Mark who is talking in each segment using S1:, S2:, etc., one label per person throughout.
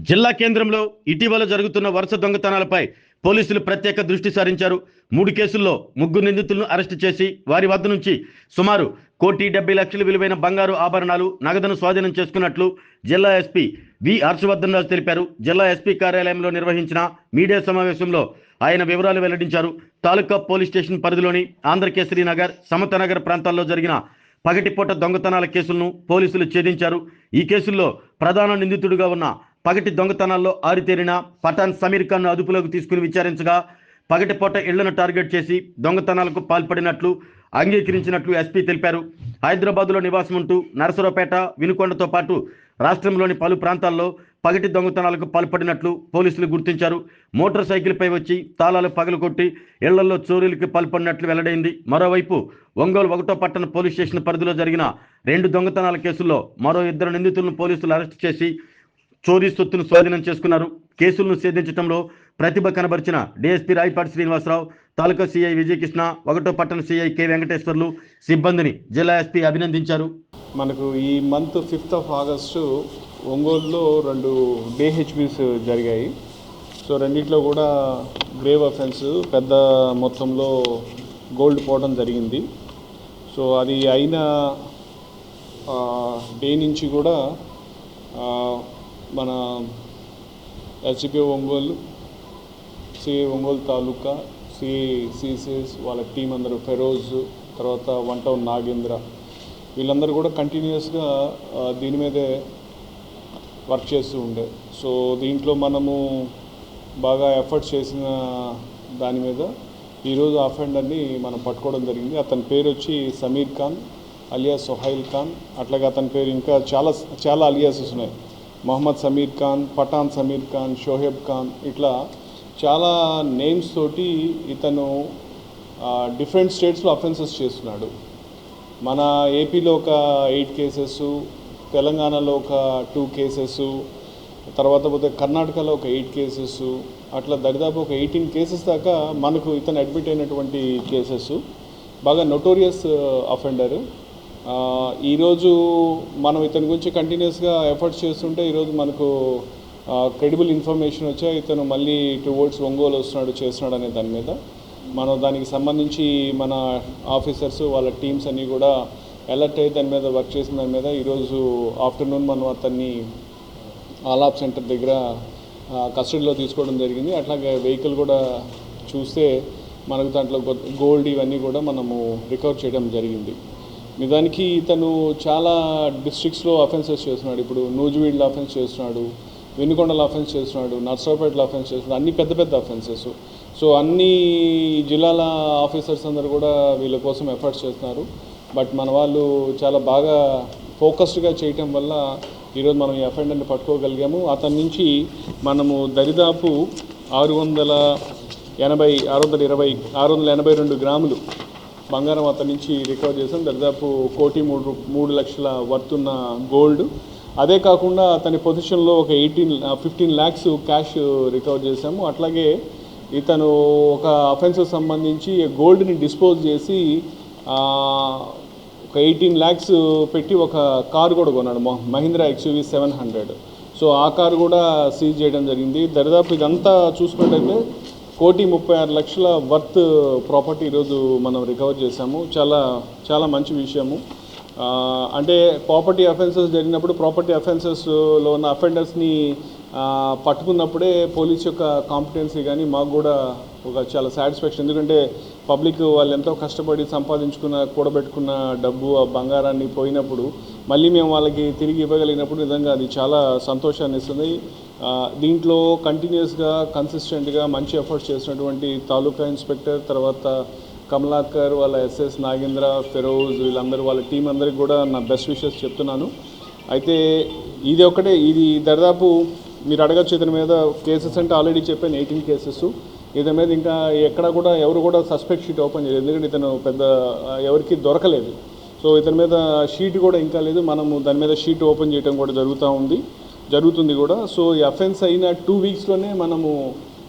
S1: జిల్లా కేంద్రంలో ఇటీవల జరుగుతున్న వరుస దొంగతనాలపై పోలీసులు ప్రత్యేక దృష్టి సారించారు. 3 కేసుల్లో 3 నిందితులను అరెస్టు చేసి వారి వద్ద నుంచి సుమారు 1,70,00,000 విలువైన బంగారు ఆభరణాలు, నగదును స్వాధీనం చేసుకున్నట్లు జిల్లా ఎస్పీ వి హర్షవర్ధన్ రాజు తెలిపారు. జిల్లా ఎస్పీ కార్యాలయంలో నిర్వహించిన మీడియా సమావేశంలో ఆయన వివరాలు వెల్లడించారు. తాలూకా పోలీస్ స్టేషన్ పరిధిలోని ఆంధ్రకేసరి నగర్, సమతనగర్ ప్రాంతాల్లో జరిగిన పగటిపూట దొంగతనాల కేసులను పోలీసులు ఛేదించారు. ఈ కేసుల్లో ప్రధాన నిందితుడిగా ఉన్న పగటి దొంగతనాల్లో ఆరితేరిన పఠాన్ సమీర్ ఖాన్ అదుపులోకి తీసుకుని విచారించగా పగటిపూట ఇళ్లను టార్గెట్ చేసి దొంగతనాలకు పాల్పడినట్లు అంగీకరించినట్లు ఎస్పీ తెలిపారు. హైదరాబాద్లో నివాసం ఉంటూ నరసరావుపేట, వినుకొండతో పాటు రాష్ట్రంలోని పలు ప్రాంతాల్లో పగటి దొంగతనాలకు పాల్పడినట్లు పోలీసులు గుర్తించారు. మోటార్ సైకిల్పై వచ్చి తాళాలు పగలగొట్టి ఇళ్లలో చోరీలకు పాల్పడినట్లు వెల్లడైంది. మరోవైపు ఒంగోలు 1వ పట్టణ పోలీస్ స్టేషన్ పరిధిలో జరిగిన 2 దొంగతనాల కేసుల్లో మరో 2 నిందితులను పోలీసులు అరెస్టు చేసి చోరీ సొత్తును స్వాధీనం చేసుకున్నారు. కేసులను ఛేదించడంలో ప్రతిభ కనబరిచిన డీఎస్పీ రాయపాటి శ్రీనివాసరావు, తాలూకా సిఐ విజయకృష్ణ, 1వ పట్టణ సిఐ కె వెంకటేశ్వర్లు సిబ్బందిని జిల్లా ఎస్పీ అభినందించారు.
S2: మనకు ఈ మంత్ 5th ఆగస్టు ఒంగోలులో 2 DHBs జరిగాయి. సో రెండిట్లో కూడా గ్రేవ్ అఫెన్స్, పెద్ద మొత్తంలో గోల్డ్ పోవడం జరిగింది. సో అది అయిన డే నుంచి కూడా మన ఎస్జిపి ఒంగోలు, సిఐ ఒంగోలు తాలూకా, సిఐ సిసిఎస్ వాళ్ళ టీం అందరూ, ఫెరోజ్, తర్వాత 1 టౌన్ నాగేంద్ర, వీళ్ళందరూ కూడా కంటిన్యూస్గా దీని మీదే వర్క్ చేస్తూ ఉండే. సో దీంట్లో మనము బాగా ఎఫర్ట్స్ చేసిన దాని మీద ఈరోజు అఫెండర్ని మనం పట్టుకోవడం జరిగింది. అతని పేరు వచ్చి సమీర్ ఖాన్ అలియాస్ సొహైల్ ఖాన్. అట్లాగే అతని పేరు ఇంకా చాలా అలియాసెస్ ఉన్నాయి. మొహమ్మద్ సమీర్ ఖాన్, పఠాన్ సమీర్ ఖాన్, షోహెబ్ ఖాన్, ఇట్లా చాలా నేమ్స్ తోటి ఇతను డిఫరెంట్ స్టేట్స్లో అఫెన్సెస్ చేస్తున్నాడు. మన ఏపీలో ఒక 8 కేసెస్, తెలంగాణలో ఒక 2 కేసెస్, తర్వాత పోతే కర్ణాటకలో ఒక 8 కేసెస్, అట్లా దరిదాపు ఒక 18 కేసెస్ దాకా మనకు ఇతను అడ్మిట్ అయినటువంటి కేసెస్. బాగా నోటోరియస్ అఫెండర్. ఈరోజు మనం ఇతని గురించి కంటిన్యూస్గా ఎఫర్ట్స్ చేస్తుంటే ఈరోజు మనకు క్రెడిబుల్ ఇన్ఫర్మేషన్ వచ్చా ఇతను మళ్ళీ టువర్డ్స్ ఒంగోలు వస్తున్నాడు, చేస్తున్నాడు అనే దాని మీద మనం దానికి సంబంధించి మన ఆఫీసర్స్ వాళ్ళ టీమ్స్ అన్నీ కూడా అలర్ట్ అయ్యి దాని మీద వర్క్ చేసిన దాని మీద ఈరోజు ఆఫ్టర్నూన్ మనం అతన్ని ఆలాప్ సెంటర్ దగ్గర కస్టడీలో తీసుకోవడం జరిగింది. అట్లాగే వెహికల్ కూడా చూస్తే మనకు దాంట్లో గోల్డ్ ఇవన్నీ కూడా మనము రికవర్ చేయడం జరిగింది. నిజానికి ఇతను చాలా డిస్ట్రిక్ట్స్లో అఫెన్సెస్ చేస్తున్నాడు. ఇప్పుడు నూజివీడ్లో అఫెన్స్ చేస్తున్నాడు, వినుకొండలో అఫెన్స్ చేస్తున్నాడు, నర్సరావుపేటలో అఫెన్స్ చేస్తున్నాడు, అన్ని పెద్ద పెద్ద అఫెన్సెస్. సో అన్ని జిల్లాల ఆఫీసర్స్ అందరూ కూడా వీళ్ళ కోసం ఎఫర్ట్స్ చేస్తున్నారు. బట్ మన వాళ్ళు చాలా బాగా ఫోకస్డ్గా చేయటం వల్ల ఈరోజు మనం ఈ అఫెండర్ని పట్టుకోగలిగాము. అతని నుంచి మనము దరిదాపు 682 గ్రాములు బంగారం అతని నుంచి రికవర్ చేసాం. దాదాపు 1,03,00,000 వర్త్ ఉన్న గోల్డ్. అదే కాకుండా అతని పొజిషన్లో ఒక 15 lakhs క్యాష్ రికవర్ చేసాము. అట్లాగే ఇతను ఒక అఫెన్స్కి సంబంధించి గోల్డ్ని డిస్పోజ్ చేసి ఒక 18 lakhs పెట్టి ఒక కారు కూడా కొన్నాడు, మహీంద్రా XUV 700. సో ఆ కారు కూడా సీజ్ చేయడం జరిగింది. దరిదాపు ఇదంతా చూసుకున్నట్టయితే 1,36,00,000 వర్త్ ప్రాపర్టీ ఈరోజు మనం రికవర్ చేసాము. చాలా మంచి విషయము. అంటే ప్రాపర్టీ అఫెన్సెస్ జరిగినప్పుడు ప్రాపర్టీ అఫెన్సెస్లో ఉన్న అఫెండర్స్ని పట్టుకున్నప్పుడే పోలీస్ యొక్క కాంపిటెన్సీ కానీ మాకు కూడా ఒక చాలా సాటిస్ఫాక్షన్. ఎందుకంటే పబ్లిక్ వాళ్ళు ఎంతో కష్టపడి కూడబెట్టుకున్న డబ్బు, ఆ బంగారాన్ని పోయినప్పుడు మళ్ళీ మేము వాళ్ళకి తిరిగి ఇవ్వగలిగినప్పుడు నిజంగా అది చాలా సంతోషాన్ని ఇస్తుంది. దీంట్లో కంటిన్యూస్గా కన్సిస్టెంట్గా మంచి ఎఫర్ట్స్ చేసినటువంటి తాలూకా ఇన్స్పెక్టర్, తర్వాత కమలాకర్, వాళ్ళ ఎస్ఎస్ నాగేంద్ర, ఫెరోజ్, వీళ్ళందరూ వాళ్ళ టీం అందరికి కూడా నా బెస్ట్ విషెస్ చెప్తున్నాను. అయితే ఇది దాదాపు మీరు అడగచ్చు ఇతని మీద కేసెస్ అంటే ఆల్రెడీ చెప్పాను 18 కేసెస్. ఇతని మీద ఇంకా ఎవరు కూడా సస్పెక్ట్ షీట్ ఓపెన్ చేయలేదు, ఎందుకంటే ఇతను పెద్ద ఎవరికి దొరకలేదు. సో ఇతని మీద షీట్ కూడా ఇంకా లేదు. మనము దాని మీద షీట్ ఓపెన్ చేయడం కూడా జరుగుతుంది కూడా. సో ఈ అఫెన్స్ అయిన 2 weeksలోనే మనము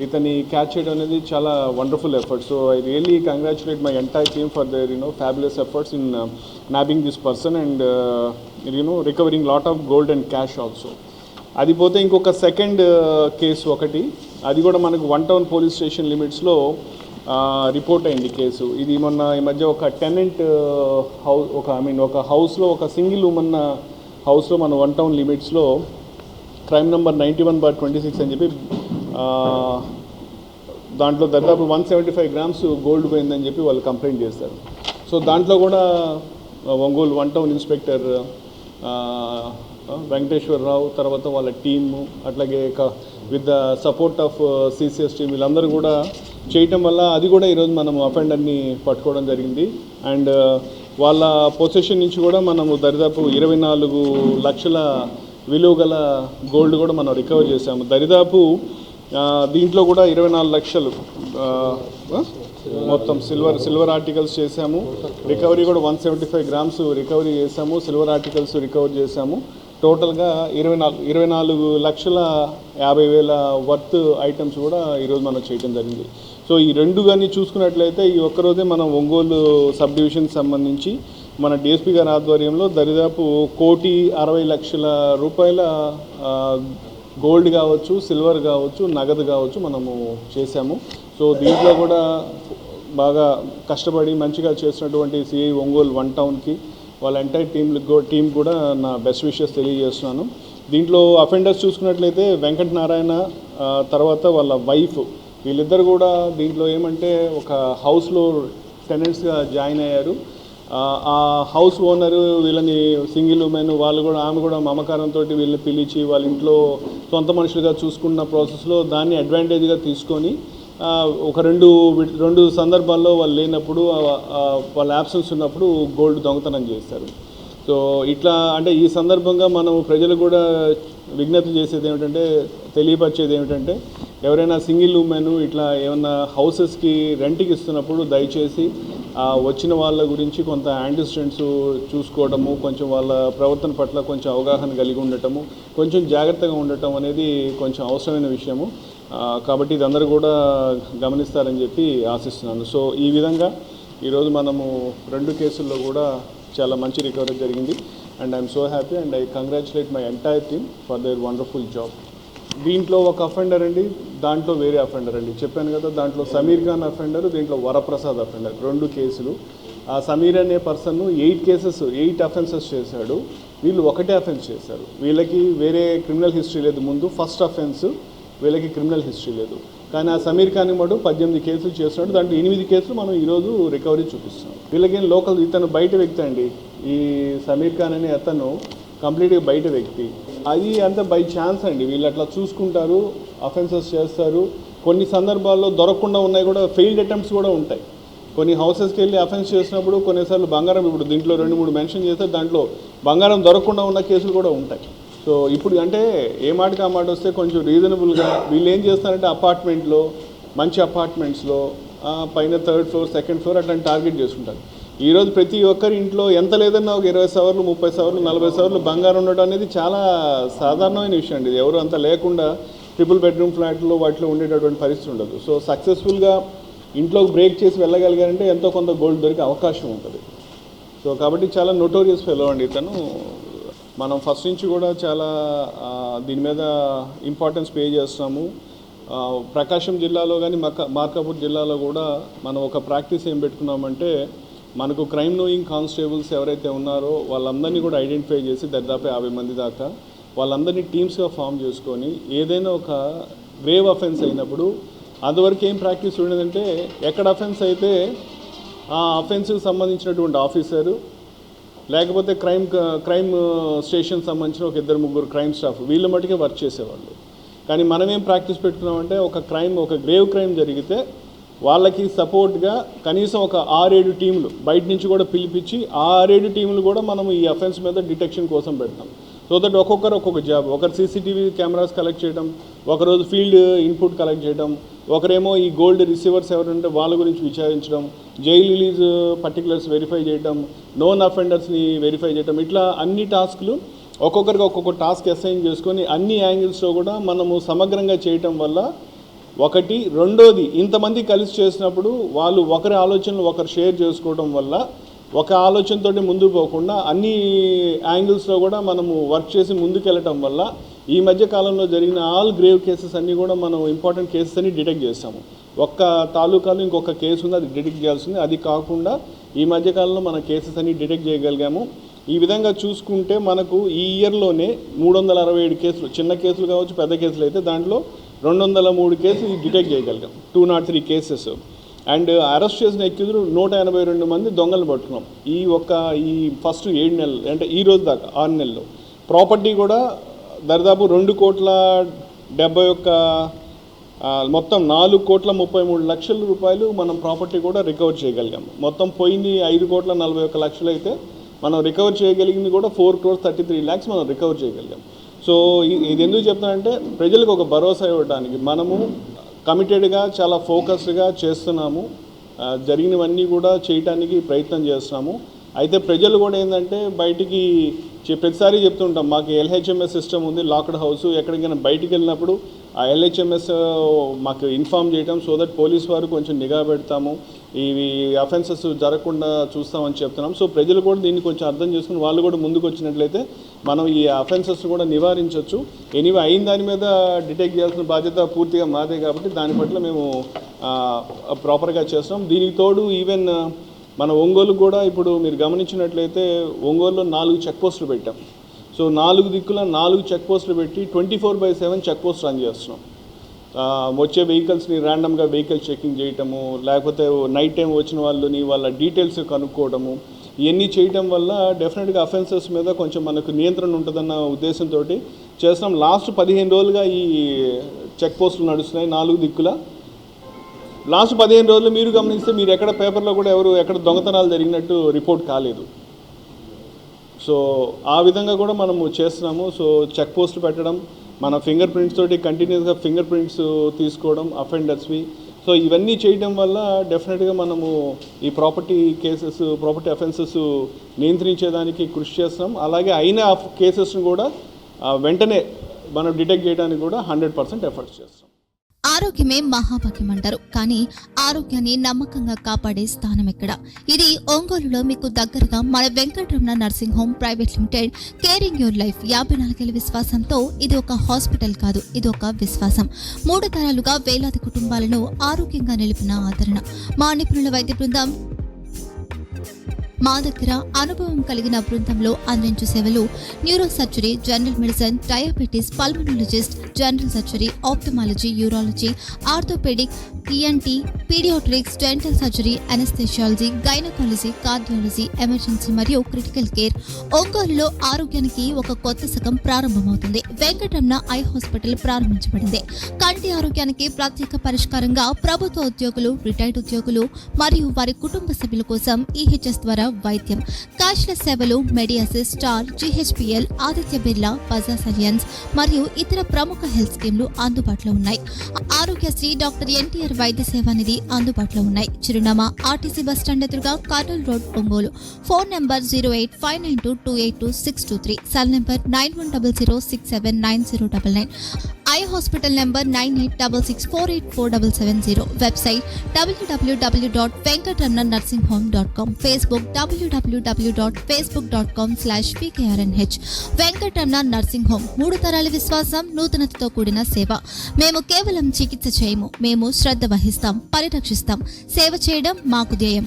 S2: ఇతన్ని క్యాచ్ చేయడం అనేది చాలా wonderful effort. So I really congratulate my entire team for their fabulous efforts in nabbing this person and recovering lot of gold and cash also. అది పోతే ఇంకొక సెకండ్ కేసు ఒకటి, అది కూడా మనకు 1 టౌన్ పోలీస్ స్టేషన్ లిమిట్స్లో రిపోర్ట్ అయింది case. ఇది మొన్న ఈ మధ్య ఒక టెనెంట్ హౌస్ ఒక హౌస్లో ఒక సింగిల్ ఉమెన్ హౌస్లో మన 1 టౌన్ లిమిట్స్లో క్రైమ్ నెంబర్ 91/26 అని చెప్పి దాంట్లో దాదాపు 175 గ్రామ్స్ గోల్డ్ పోయిందని చెప్పి వాళ్ళు కంప్లైంట్ చేస్తారు. సో దాంట్లో కూడా ఒంగోలు 1 టౌన్ ఇన్స్పెక్టర్ వెంకటేశ్వరరావు తర్వాత వాళ్ళ టీము అట్లాగే with the support of CCS team వీళ్ళందరూ కూడా చేయటం వల్ల అది కూడా ఈరోజు మనము అఫెండర్ని పట్టుకోవడం జరిగింది. అండ్ వాళ్ళ పొజిషన్ నుంచి కూడా మనము దరిదాపు 24 లక్షల విలువ గల గోల్డ్ కూడా మనం రికవర్ చేసాము. దరిదాపు దీంట్లో కూడా 24 లక్షలు మొత్తం సిల్వర్ ఆర్టికల్స్ చేసాము. రికవరీ కూడా 175 గ్రామ్స్ రికవరీ చేసాము, సిల్వర్ ఆర్టికల్స్ రికవర్ చేసాము. టోటల్గా 24,50,000 వర్త్ ఐటమ్స్ కూడా ఈరోజు మనం చేయడం జరిగింది. సో ఈ రెండు కానీ చూసుకున్నట్లయితే ఈ ఒక్కరోజే మనం ఒంగోలు సబ్ డివిజన్కి సంబంధించి మన డిఎస్పీ గారి ఆధ్వర్యంలో దరిదాపు 1,60,00,000 రూపాయల గోల్డ్ కావచ్చు, సిల్వర్ కావచ్చు, నగదు కావచ్చు మనము చేశాము. సో దీంట్లో కూడా బాగా కష్టపడి మంచిగా చేసినటువంటి సిఐ ఒంగోలు 1 టౌన్కి వాళ్ళ ఎంటైర్ టీం కూడా నా బెస్ట్ విషెస్ తెలియజేస్తున్నాను. దీంట్లో అఫెండర్స్ చూసుకున్నట్లయితే వెంకట నారాయణ తర్వాత వాళ్ళ వైఫ్ వీళ్ళిద్దరు కూడా దీంట్లో ఏమంటే ఒక హౌస్లో టెనెంట్స్గా జాయిన్ అయ్యారు. ఆ హౌస్ ఓనరు వీళ్ళని సింగిల్ ఉమెన్ వాళ్ళు కూడా ఆమె కూడా మమకారంతో వీళ్ళని పిలిచి వాళ్ళ ఇంట్లో సొంత మనుషులుగా చూసుకున్న ప్రాసెస్లో దాన్ని అడ్వాంటేజ్గా తీసుకొని ఒక రెండు సందర్భాల్లో వాళ్ళు లేనప్పుడు వాళ్ళ యాబ్సెన్స్ ఉన్నప్పుడు గోల్డ్ దొంగతనం చేస్తారు. సో ఇట్లా అంటే ఈ సందర్భంగా మనం ప్రజలు కూడా విజ్ఞప్తి చేసేది ఏమిటంటే తెలియపరిచేది ఏమిటంటే ఎవరైనా సింగిల్ ఉమెన్ ఇట్లా ఏమన్నా హౌసెస్కి రెంట్కి ఇస్తున్నప్పుడు దయచేసి వచ్చిన వాళ్ళ గురించి కొంత యాంటిసిడెంట్స్ చూసుకోవడము, కొంచెం వాళ్ళ ప్రవర్తన పట్ల కొంచెం అవగాహన కలిగి ఉండటము, కొంచెం జాగ్రత్తగా ఉండటం అనేది కొంచెం అవసరమైన విషయము. కాబట్టి ఇది అందరూ కూడా గమనిస్తారని చెప్పి ఆశిస్తున్నాను. సో ఈ విధంగా ఈరోజు మనము 2 కేసుల్లో కూడా చాలా మంచి రికవరీ జరిగింది. And I'm so happy and I congratulate my entire team for their wonderful job. దీంట్లో ఒక అఫెండర్ అండి, దాంట్లో వేరే అఫెండర్ అండి. చెప్పాను కదా, దాంట్లో సమీర్ ఖాన్ అఫెండర్, దీంట్లో వరప్రసాద్ అఫెండర్. 2 కేసులు. ఆ సమీర్ అనే పర్సన్ 8 అఫెన్సెస్ చేశాడు, వీళ్ళు 1 అఫెన్స్ చేశారు. వీళ్ళకి వేరే క్రిమినల్ హిస్టరీ లేదు. ముందు ఫస్ట్ అఫెన్స్ వీళ్ళకి క్రిమినల్ హిస్టరీ లేదు. కానీ ఆ సమీర్ ఖాన్ మటు 18 కేసులు చేస్తున్నాడు. దాంట్లో 8 కేసులు మనం ఈరోజు రికవరీ చూపిస్తాం. వీళ్ళకి లోకల్ ఇతను బయట వ్యక్తి అండి. ఈ సమీర్ ఖాన్ అనే అతను కంప్లీట్గా బయట వ్యక్తి. అది అంతా బై ఛాన్స్ అండి. వీళ్ళు అట్లా చూసుకుంటారు, అఫెన్సెస్ చేస్తారు. కొన్ని సందర్భాల్లో దొరకకుండా ఉన్నాయి కూడా, ఫెయిల్డ్ అటెంప్ట్స్ కూడా ఉంటాయి. కొన్ని హౌసెస్కి వెళ్ళి అఫెన్స్ చేసినప్పుడు కొన్నిసార్లు బంగారం, ఇప్పుడు దీంట్లో 2-3 మెన్షన్ చేస్తే దాంట్లో బంగారం దొరకకుండా ఉన్న కేసులు కూడా ఉంటాయి. సో ఇప్పుడు అంటే ఏ మాటకి ఆ మాట వస్తే కొంచెం రీజనబుల్గా వీళ్ళు ఏం చేస్తారంటే అపార్ట్మెంట్లో, మంచి అపార్ట్మెంట్స్లో పైన 3rd ఫ్లోర్ 2nd ఫ్లోర్ అట్లాంటి టార్గెట్ చేసుకుంటారు. ఈరోజు ప్రతి ఒక్కరి ఇంట్లో ఎంత లేదన్నా ఒక 20 సవర్లు 30 సవర్లు 40 సవర్లు బంగారం ఉండడం అనేది చాలా సాధారణమైన విషయం అండి. ఎవరు అంత లేకుండా ట్రిపుల్ బెడ్రూమ్ ఫ్లాట్లో వాటిలో ఉండేటటువంటి పరిస్థితి ఉండదు. సో సక్సెస్ఫుల్గా ఇంట్లోకి బ్రేక్ చేసి వెళ్ళగలిగారంటే ఎంతో కొంత గోల్డ్ దొరికే అవకాశం ఉంటుంది. సో కాబట్టి చాలా నోటోరియస్ ఫెలో అండి ఇతను. మనం ఫస్ట్ నుంచి కూడా చాలా దీని మీద ఇంపార్టెన్స్ పే చేస్తున్నాము. ప్రకాశం జిల్లాలో కానీ మార్కాపూర్ జిల్లాలో కూడా మనం ఒక ప్రాక్టీస్ ఏం పెట్టుకున్నామంటే, మనకు క్రైమ్ నోయింగ్ కానిస్టేబుల్స్ ఎవరైతే ఉన్నారో వాళ్ళందరినీ కూడా ఐడెంటిఫై చేసి దాదాపు 50 మంది దాకా వాళ్ళందరినీ టీమ్స్గా ఫామ్ చేసుకొని ఏదైనా ఒక గ్రేవ్ అఫెన్స్ అయినప్పుడు అంతవరకు ఏం ప్రాక్టీస్ ఉండేదంటే, ఎక్కడ అఫెన్స్ అయితే ఆ అఫెన్స్కి సంబంధించినటువంటి ఆఫీసరు లేకపోతే క్రైమ్ స్టేషన్ సంబంధించిన ఒక 2-3 క్రైమ్ స్టాఫ్ వీళ్ళ మటుకే వర్క్ చేసేవాళ్ళు. కానీ మనం ఏం ప్రాక్టీస్ పెట్టుకున్నామంటే, ఒక గ్రేవ్ క్రైమ్ జరిగితే వాళ్ళకి సపోర్ట్గా కనీసం ఒక 6-7 టీంలు బయట నుంచి కూడా పిలిపించి ఆ 6-7 టీంలు కూడా మనం ఈ అఫెన్స్ మీద డిటెక్షన్ కోసం పెడతాం. సో దట్ ఒక్కొక్కరు ఒక్కొక్క జాబ్, ఒకరు సీసీటీవీ కెమెరాస్ కలెక్ట్ చేయడం, ఒకరోజు ఫీల్డ్ ఇన్పుట్ కలెక్ట్ చేయడం, ఒకరేమో ఈ గోల్డ్ రిసీవర్స్ ఎవరంటే వాళ్ళ గురించి విచారించడం, జైల్ రిలీజ్ పర్టికులర్స్ వెరిఫై చేయడం, నోన్ అఫెండర్స్ని వెరిఫై చేయడం, ఇట్లా అన్ని టాస్క్లు ఒక్కొక్కరికి ఒక్కొక్క టాస్క్ అసైన్ చేసుకొని అన్ని యాంగిల్స్లో కూడా మనము సమగ్రంగా చేయటం వల్ల ఒకటి, రెండోది ఇంతమంది కలిసి చేసినప్పుడు వాళ్ళు ఒకరి ఆలోచనలు ఒకరు షేర్ చేసుకోవడం వల్ల ఒక ఆలోచనతోటి ముందుకు పోకుండా అన్ని యాంగిల్స్లో కూడా మనము వర్క్ చేసి ముందుకెళ్ళటం వల్ల ఈ మధ్య కాలంలో జరిగిన ఆల్ గ్రేవ్ కేసెస్ అన్నీ కూడా మనం ఇంపార్టెంట్ కేసెస్ అన్ని డిటెక్ట్ చేస్తాము. ఒక్క తాలూకాలో ఇంకొక కేసు ఉంది, అది డిటెక్ట్ చేయాల్సింది. అది కాకుండా ఈ మధ్యకాలంలో మన కేసెస్ అన్ని డిటెక్ట్ చేయగలిగాము. ఈ విధంగా చూసుకుంటే మనకు ఈ ఇయర్లోనే 367 కేసులు, చిన్న కేసులు కావచ్చు పెద్ద కేసులు అయితే దాంట్లో 203 కేసులు డిటెక్ట్ చేయగలిగాం, 203 కేసెస్. అండ్ అరెస్ట్ చేసిన ఎక్యూజ్డ్ 182 మంది దొంగలు పట్టుకున్నాం ఈ ఫస్ట్ 7 నెలలు, అంటే ఈ రోజు దాకా 6 నెలలు. ప్రాపర్టీ కూడా దాదాపు 2,70,1,000 మొత్తం 4,33,00,000 రూపాయలు మనం ప్రాపర్టీ కూడా రికవర్ చేయగలిగాము. మొత్తం పోయింది 5,41,00,000 అయితే మనం రికవర్ చేయగలిగింది కూడా 4,33 lakhs మనం రికవర్ చేయగలిగాం. సో ఇది ఎందుకు చెప్తానంటే ప్రజలకు ఒక భరోసా ఇవ్వడానికి మనము కమిటెడ్గా చాలా ఫోకస్డ్గా చేస్తున్నాము. జరిగినవన్నీ కూడా చేయటానికి ప్రయత్నం చేస్తున్నాము. అయితే ప్రజలు కూడా ఏంటంటే బయటికి ప్రతిసారి చెప్తుంటాం, మాకు LHMS సిస్టమ్ ఉంది, లాక్డ్ హౌస్, ఎక్కడికైనా బయటికి వెళ్ళినప్పుడు ఆ LHMS మాకు ఇన్ఫామ్ చేయటం, సో దట్ పోలీస్ వారు కొంచెం నిఘా పెడతాము, ఇవి అఫెన్సెస్ జరగకుండా చూస్తామని చెప్తున్నాం. సో ప్రజలు కూడా దీన్ని కొంచెం అర్థం చేసుకుని వాళ్ళు కూడా ముందుకు వచ్చినట్లయితే మనం ఈ అఫెన్సెస్ కూడా నివారించవచ్చు. ఎనీవే అయిన దాని మీద డిటెక్ట్ చేయాల్సిన బాధ్యత పూర్తిగా మాదే కాబట్టి దాని పట్ల మేము ప్రాపర్గా చేస్తాం. దీనికి తోడు ఈవెన్ మన ఒంగోలు కూడా ఇప్పుడు మీరు గమనించినట్లయితే ఒంగోలులో 4 చెక్ పోస్టులు పెట్టాం. సో 4 దిక్కుల 4 చెక్ పోస్టులు పెట్టి 24/7 చెక్ పోస్ట్ రన్ చేస్తున్నాం. వచ్చే వెహికల్స్ని ర్యాండమ్గా వెహికల్ చెకింగ్ చేయటము, లేకపోతే నైట్ టైం వచ్చిన వాళ్ళ డీటెయిల్స్ కనుక్కోవడము, ఇవన్నీ చేయటం వల్ల డెఫినెట్గా అఫెన్సెస్ మీద కొంచెం మనకు నియంత్రణ ఉంటుందన్న ఉద్దేశంతో చేస్తున్నాం. లాస్ట్ 15 రోజులుగా ఈ చెక్ పోస్టులు నడుస్తున్నాయి 4 దిక్కుల. లాస్ట్ 15 రోజులు మీరు గమనిస్తే మీరు ఎక్కడ పేపర్లో కూడా ఎక్కడ దొంగతనాలు జరిగినట్టు రిపోర్ట్ కాలేదు. సో ఆ విధంగా కూడా మనము చేస్తున్నాము. సో చెక్ పోస్ట్ పెట్టడం, మన ఫింగర్ ప్రింట్స్ తోటి కంటిన్యూస్గా ఫింగర్ ప్రింట్స్ తీసుకోవడం అఫెండర్స్వి. సో ఇవన్నీ చేయడం వల్ల డెఫినెట్గా మనము ఈ ప్రాపర్టీ అఫెన్సెస్ నియంత్రించేదానికి కృషి చేస్తున్నాం. అలాగే అయిన కేసెస్ను కూడా వెంటనే మనం డిటెక్ట్ చేయడానికి కూడా 100% ఎఫర్ట్స్ చేస్తాం.
S3: ఆరోగ్యమే మహాభాగ్యం అంటారు, కానీ ఆరోగ్యాన్ని నమ్మకంగా కాపాడే స్థానం ఎక్కడ? ఇది ఒంగోలులో మీకు దగ్గరగా మన Venkataramana nursing home private limited. Caring your life 54 ఏళ్ల విశ్వాసంతో ఇది ఒక హాస్పిటల్ కాదు, ఇది ఒక విశ్వాసం. 3 తరాలుగా వేలాది కుటుంబాలను ఆరోగ్యంగా నిలిపిన ఆదరణ. మా నిపుణుల వైద్య బృందం మా దగ్గర అనుభవం కలిగిన బృందంలో అందించే సేవలు neuro surgery, general medicine, diabetes, pulmonologist, general surgery, ophthalmology, urology, orthopaedic, ENT, paediatrics, dental surgery, anaesthesiology, gynaecology, cardiology, emergency మరియు క్రిటికల్ కేర్. ఒంగోలులో ఆరోగ్యానికి ఒక కొత్త శకం ప్రారంభమవుతుంది. వెంకటరమణ ఐ హాస్పిటల్ ప్రారంభించబడింది. కంటి ఆరోగ్యానికి ప్రత్యేక పరిష్కారంగా ప్రభుత్వ ఉద్యోగులు, రిటైర్డ్ ఉద్యోగులు మరియు వారి కుటుంబ సభ్యుల కోసం EHS ద్వారా వైద్యం, క్యాష్లెస్ సేవలు, Medi Assist, Star, GHPL, Aditya Birla, Bajaj Allianz మరియు ఇతర ప్రముఖ హెల్త్ స్కీమ్లు అందుబాటులో ఉన్నాయి. ఆరోగ్యశ్రీ, డాక్టర్ NTR వైద్య సేవా నిధి అందుబాటులో ఉన్నాయి. చిరునామా RTC బస్ స్టాండ్ ఎదురుగా, Kurnool road, Ongole. Phone number 08592282623, cell number 9100679099. Eye hospital number 9866484770. Website www.venkatramananursinghome.com. Facebook www.facebook.com/pkrnh. Venkataramana nursing home, 3 తరాల విశ్వాసం, నూతనతతో కూడిన సేవ. మేము కేవలం చికిత్స చేయము, మేము శ్రద్ధ వహిస్తాం, పరిరక్షిస్తాం. సేవ చేయడం మాకు ధ్యేయం.